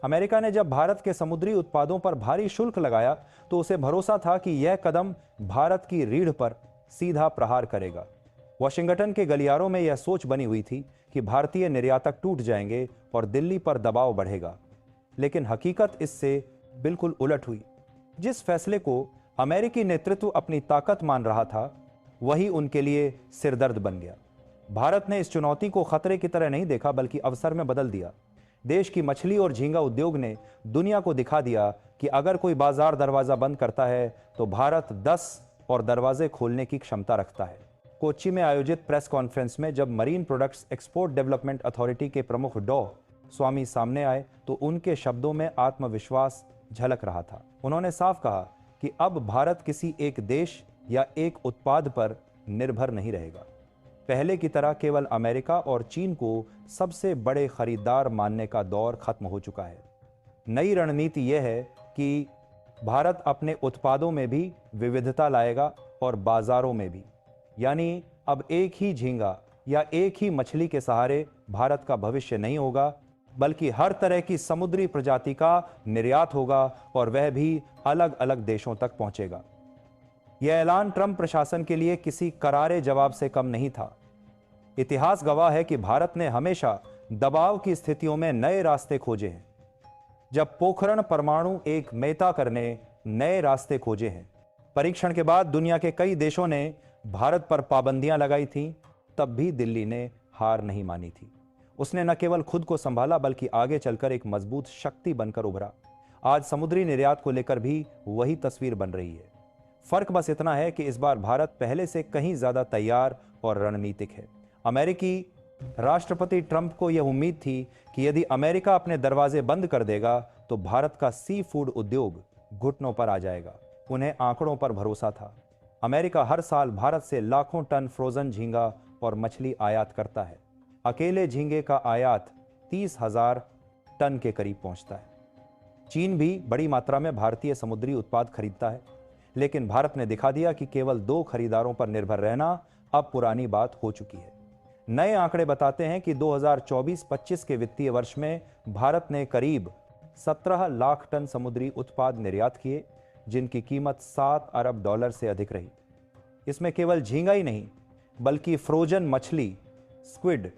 America ने जब भारत के समुद्री उत्पादों पर भारी शुल्क लगाया तो उसे भरोसा था कि यह कदम भारत की रीढ़ पर सीधा प्रहार करेगा। वॉशिंगटन के गलियारों में यह सोच बनी हुई थी कि भारतीय निर्यातक टूट जाएंगे और दिल्ली पर दबाव बढ़ेगा। लेकिन हकीकत इससे बिल्कुल उलट हुई। जिस फैसले को अमेरिकी नेतृत्व अपनी ताकत मान रहा था, वही उनके लिए सिरदर्द बन गया। भारत ने इस चुनौती को खतरे की तरह नहीं देखा, बल्कि अवसर में बदल दिया। देश की मछली और झींगा उद्योग ने दुनिया को दिखा दिया कि अगर कोई बाजार दरवाजा बंद करता है तो भारत 10 और दरवाजे खोलने की क्षमता रखता है। कोच्चि में आयोजित प्रेस कॉन्फ्रेंस में जब marine products export development authority के प्रमुख डॉ स्वामी सामने आए तो उनके शब्दों में आत्मविश्वास झलक रहा था। उन्होंने साफ कहा कि अब भारत किसी एक देश या एक उत्पाद पर निर्भर नहीं रहेगा। पहले की तरह केवल अमेरिका और चीन को सबसे बड़े खरीदार मानने का दौर खत्म हो चुका है। नई रणनीति यह है कि भारत अपने उत्पादों में भी विविधता लाएगा और बाजारों में भी। यानी अब एक ही झींगा या एक ही मछली के सहारे भारत का भविष्य नहीं होगा, बल्कि हर तरह की समुद्री प्रजाति का निर्यात होगा और वह भी अलग अलग देशों तक पहुंचेगा। यह ऐलान ट्रंप प्रशासन के लिए किसी करारे जवाब से कम नहीं था। इतिहास गवाह है कि भारत ने हमेशा दबाव की स्थितियों में नए रास्ते खोजे हैं। जब पोखरण परमाणु एक मेटा करने नए रास्ते खोजे हैं। परीक्षण के बाद दुनिया के कई देशों ने भारत पर पाबंदियां लगाई थीं, तब भी दिल्ली ने हार नहीं मानी थी। उसने न केवल खुद को संभाला, बल्कि आगे चलकर एक मजबूत शक्ति बनकर उभरा। आज समुद्री निर्यात को लेकर भी वही तस्वीर बन रही है। फर्क बस इतना है कि इस बार भारत पहले से कहीं ज्यादा तैयार और रणनीतिक है। अमेरिकी राष्ट्रपति ट्रंप को यह उम्मीद थी कि यदि अमेरिका अपने दरवाजे बंद कर देगा तो भारत का सी फूड उद्योग घुटनों पर आ जाएगा। उन्हें आंकड़ों पर भरोसा था। अमेरिका हर साल भारत से लाखों टन फ्रोजन झींगा और मछली आयात करता है। अकेले झींगे का आयात 30,000 टन के करीब पहुंचता है। चीन भी बड़ी मात्रा में भारतीय समुद्री उत्पाद खरीदता है, लेकिन भारत ने दिखा दिया कि केवल 2 खरीदारों पर निर्भर रहना अब पुरानी बात हो चुकी है। नए आंकड़े बताते हैं कि 2024-25 के वित्तीय वर्ष में भारत ने करीब 17 लाख टन समुद्री उत्पाद निर्यात किए, जिनकी कीमत $7 अरब से अधिक रही। इसमें केवल झींगा ही नहीं, बल्कि फ्रोजन मछली, स्क्विड,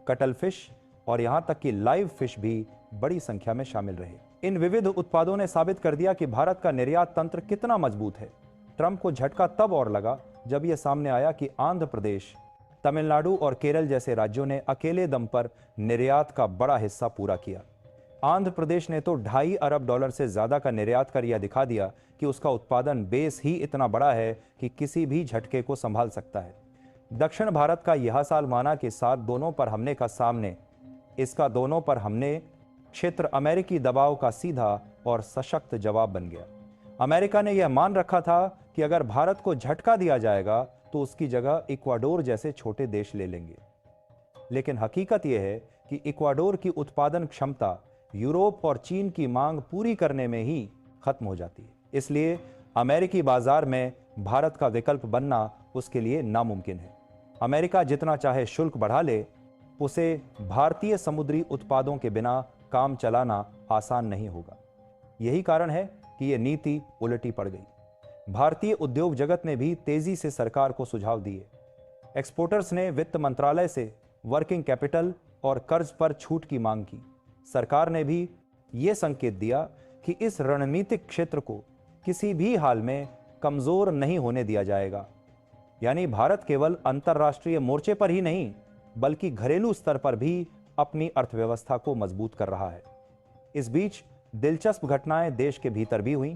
कटल फिश और यहां तक कि लाइव फिश भी बड़ी संख्या में शामिल रहे। इन विविध उत्पादों ने साबित कर दिया कि भारत का निर्यात तंत्र कितना मजबूत है। ट्रंप को झटका तब और लगा जब यह सामने आया कि आंध्र प्रदेश, तमिलनाडु और केरल जैसे राज्यों ने अकेले दम पर निर्यात का बड़ा हिस्सा पूरा किया। आंध्र प्रदेश ने तो $2.5 अरब से ज्यादा का निर्यात कर यह दिखा दिया कि उसका उत्पादन बेस ही इतना बड़ा है कि किसी भी झटके को संभाल सकता है। दक्षिण भारत का यह साल माना कि साथ दोनों पर हमने क्षेत्र अमेरिकी दबाव का सीधा और सशक्त जवाब बन गया। अमेरिका ने यह मान रखा था कि अगर भारत को झटका दिया जाएगा तो उसकी जगह इक्वाडोर जैसे छोटे देश ले लेंगे। लेकिन हकीकत यह है कि इक्वाडोर की उत्पादन क्षमता यूरोप और चीन की मांग पूरी करने में ही खत्म हो जाती है। इसलिए अमेरिकी बाजार में भारत का विकल्प बनना उसके लिए नामुमकिन है। अमेरिका जितना चाहे शुल्क बढ़ा ले, उसे भारतीय समुद्री उत्पादों के बिना काम चलाना आसान नहीं होगा। यही कारण है कि यह नीति उलटी पड़ गई। भारतीय उद्योग जगत ने भी तेजी से सरकार को सुझाव दिए। एक्सपोर्टर्स ने वित्त मंत्रालय से वर्किंग कैपिटल और कर्ज पर छूट की मांग की। सरकार ने भी यह संकेत दिया कि इस रणनीतिक क्षेत्र को किसी भी हाल में कमजोर नहीं होने दिया जाएगा। यानी भारत केवल अंतर्राष्ट्रीय मोर्चे पर ही नहीं, बल्कि घरेलू स्तर पर भी अपनी अर्थव्यवस्था को मजबूत कर रहा है। इस बीच दिलचस्प घटनाएं देश के भीतर भी हुईं।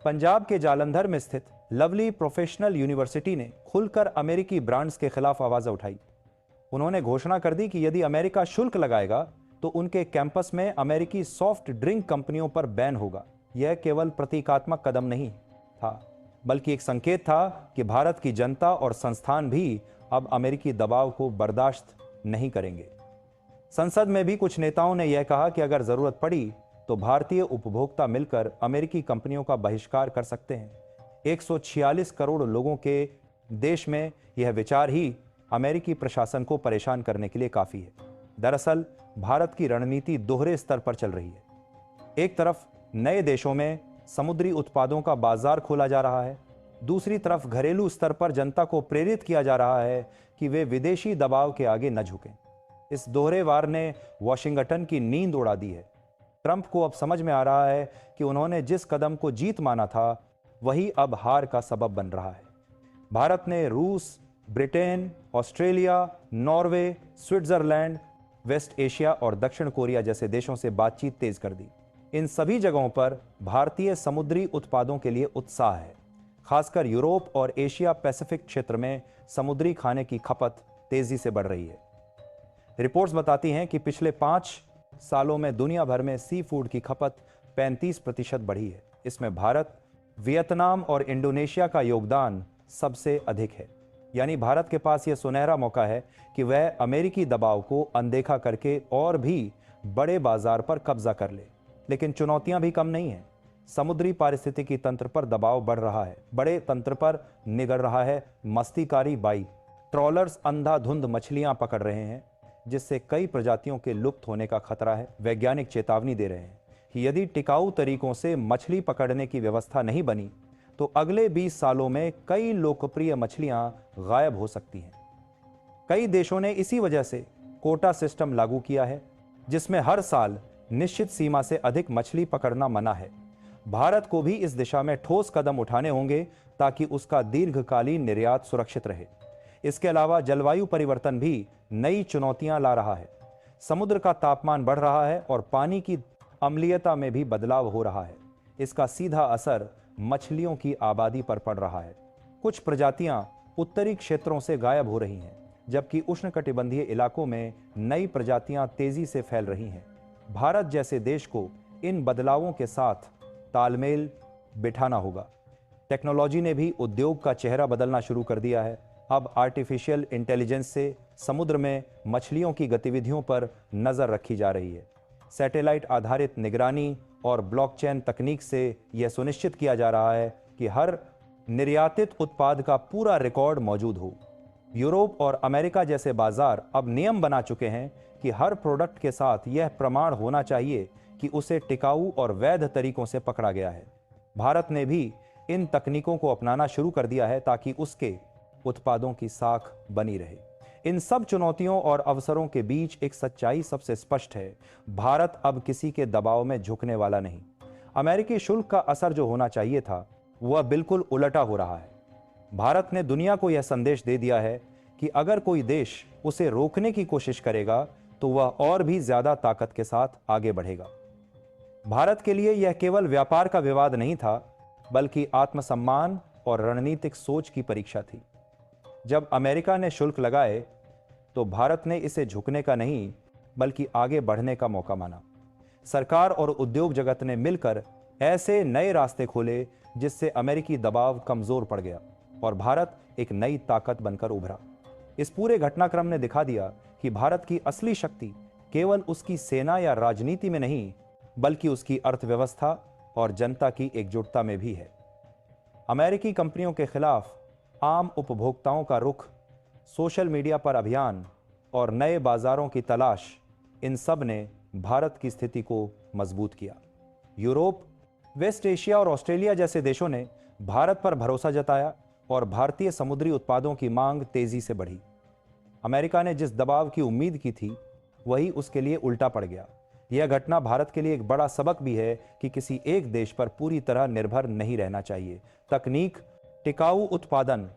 पंजाब के जालंधर में स्थित लवली प्रोफेशनल यूनिवर्सिटी ने खुलकर अमेरिकी ब्रांड्स के खिलाफ आवाज उठाई। उन्होंने घोषणा कर दी कि यदि अमेरिका शुल्क लगाएगा तो उनके कैंपस में अमेरिकी सॉफ्ट ड्रिंक कंपनियों पर बैन होगा। यह केवल प्रतीकात्मक कदम नहीं था, बल्कि एक संकेत था कि भारत की जनता और संस्थान भी अब अमेरिकी दबाव को बर्दाश्त नहीं करेंगे। संसद में भी कुछ नेताओं ने यह कहा कि अगर जरूरत पड़ी तो भारतीय उपभोक्ता मिलकर अमेरिकी कंपनियों का बहिष्कार कर सकते हैं। 146 करोड़ लोगों के देश में यह विचार ही अमेरिकी प्रशासन को परेशान करने के लिए काफी है। दरअसल भारत की रणनीति दोहरे स्तर पर चल रही है। एक तरफ नए देशों में समुद्री उत्पादों का बाजार खोला जा रहा है, दूसरी तरफ घरेलू स्तर पर जनता को प्रेरित किया जा रहा है कि वे विदेशी दबाव के आगे न झुकें। इस दोहरे वार ने वॉशिंगटन की नींद उड़ा दी है। ट्रंप को अब समझ में आ रहा है कि उन्होंने जिस कदम को जीत माना था वही अब हार का सबब बन रहा है। भारत ने रूस, Britain, Australia, Norway, Switzerland, West Asia और दक्षिण कोरिया जैसे देशों से बातचीत तेज कर दी। इन सभी जगहों पर भारतीय समुद्री उत्पादों के लिए उत्साह है। खासकर यूरोप और एशिया पैसिफिक क्षेत्र में समुद्री खाने की खपत तेजी से बढ़ रही है। रिपोर्ट्स बताती हैं कि पिछले 5 सालों में दुनिया भर में सी फूड की खपत 35% बढ़ी है। इसमें भारत, वियतनाम और इंडोनेशिया का योगदान सबसे अधिक है। यानी भारत के पास यह सुनहरा मौका है कि वह अमेरिकी दबाव को अनदेखा करके और भी बड़े बाजार पर कब्जा कर ले। लेकिन चुनौतियां भी कम नहीं हैं। समुद्री पारिस्थितिकी तंत्र पर दबाव बढ़ रहा है, बड़े तंत्र पर निगल रहा है मस्तिकारी बाई। ट्रॉलर्स अंधाधुंध मछलियां पकड़ रहे हैं, जिससे कई प्रजातियों के लुप्त होने का खतरा है। वैज्ञानिक चेतावनी दे रहे हैं कि यदि टिकाऊ तरीकों से मछली पकड़ने की व्यवस्था नहीं बनी तो अगले 20 सालों में कई लोकप्रिय मछलियां गायब हो सकती हैं। कई देशों ने इसी वजह से कोटा सिस्टम लागू किया है, जिसमें हर साल निश्चित सीमा से अधिक मछली पकड़ना मना है। भारत को भी इस दिशा में ठोस कदम उठाने होंगे ताकि उसका दीर्घकालीन निर्यात सुरक्षित रहे। इसके अलावा जलवायु परिवर्तन भी नई चुनौतियां ला रहा है। समुद्र का तापमान बढ़ रहा है और पानी की अम्लीयता में भी बदलाव हो रहा है। इसका सीधा असर मछलियों की आबादी पर पड़ रहा है। कुछ प्रजातियां उत्तरी क्षेत्रों से गायब हो रही हैं, जबकि उष्णकटिबंधीय इलाकों में नई प्रजातियां तेजी से फैल रही हैं। भारत जैसे देश को इन बदलावों के साथ तालमेल बिठाना होगा। टेक्नोलॉजी ने भी उद्योग का चेहरा बदलना शुरू कर दिया है। अब आर्टिफिशियल इंटेलिजेंस से समुद्र में मछलियों की गतिविधियों पर नजर रखी जा रही है। सैटेलाइट आधारित निगरानी और ब्लॉकचेन तकनीक से यह सुनिश्चित किया जा रहा है कि हर निर्यातित उत्पाद का पूरा रिकॉर्ड मौजूद हो। यूरोप और अमेरिका जैसे बाजार अब नियम बना चुके हैं कि हर प्रोडक्ट के साथ यह प्रमाण होना चाहिए कि उसे टिकाऊ और वैध तरीकों से पकड़ा गया है। भारत ने भी इन तकनीकों को अपनाना शुरू कर दिया है ताकि उसके उत्पादों की साख बनी रहे। इन सब चुनौतियों और अवसरों के बीच एक सच्चाई सबसे स्पष्ट है। भारत अब किसी के दबाव में झुकने वाला नहीं। अमेरिकी शुल्क का असर जो होना चाहिए था वह बिल्कुल उलटा हो रहा है। भारत ने दुनिया को यह संदेश दे दिया है कि अगर कोई देश उसे रोकने की कोशिश करेगा तो वह और भी ज्यादा ताकत के साथ आगे बढ़ेगा। भारत के लिए यह केवल व्यापार का विवाद नहीं था, बल्कि आत्मसम्मान और रणनीतिक सोच की परीक्षा थी। जब अमेरिका ने शुल्क लगाए तो भारत ने इसे झुकने का नहीं बल्कि आगे बढ़ने का मौका माना। सरकार और उद्योग जगत ने मिलकर ऐसे नए रास्ते खोले जिससे अमेरिकी दबाव कमजोर पड़ गया और भारत एक नई ताकत बनकर उभरा। इस पूरे घटनाक्रम ने दिखा दिया कि भारत की असली शक्ति केवल उसकी सेना या राजनीति में नहीं, बल्कि उसकी अर्थव्यवस्था और जनता की एकजुटता में भी है। अमेरिकी कंपनियों के खिलाफ आम उपभोक्ताओं का रुख, सोशल मीडिया पर अभियान और नए बाजारों की तलाश, इन सब ने भारत की स्थिति को मजबूत किया। यूरोप, वेस्ट एशिया और ऑस्ट्रेलिया जैसे देशों ने भारत पर भरोसा जताया और भारतीय समुद्री उत्पादों की मांग तेजी से बढ़ी। अमेरिका ने जिस दबाव की उम्मीद की थी वही उसके लिए उल्टा पड़ गया। यह घटना भारत के लिए एक बड़ा सबक भी है कि किसी एक देश पर पूरी तरह निर्भर नहीं रहना चाहिए। तकनीक, टिकाऊ उत्पादन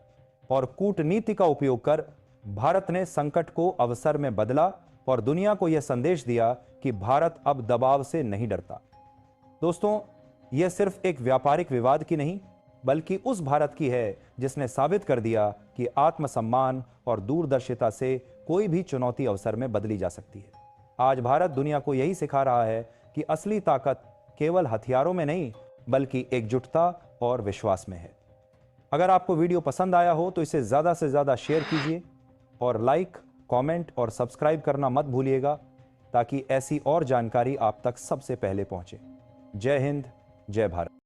और कूटनीति का उपयोग कर भारत ने संकट को अवसर में बदला और दुनिया को यह संदेश दिया कि भारत अब दबाव से नहीं डरता। दोस्तों, यह सिर्फ एक व्यापारिक विवाद की नहीं, बल्कि उस भारत की है जिसने साबित कर दिया कि आत्मसम्मान और दूरदर्शिता से कोई भी चुनौती अवसर में बदली जा सकती है। आज भारत दुनिया को यही सिखा रहा है कि असली ताकत केवल हथियारों में नहीं, बल्कि एकजुटता और विश्वास में है। अगर आपको वीडियो पसंद आया हो तो इसे ज़्यादा से ज़्यादा शेयर कीजिए और लाइक, कमेंट और सब्सक्राइब करना मत भूलिएगा ताकि ऐसी और जानकारी आप तक सबसे पहले पहुंचे। जय हिंद, जय भारत।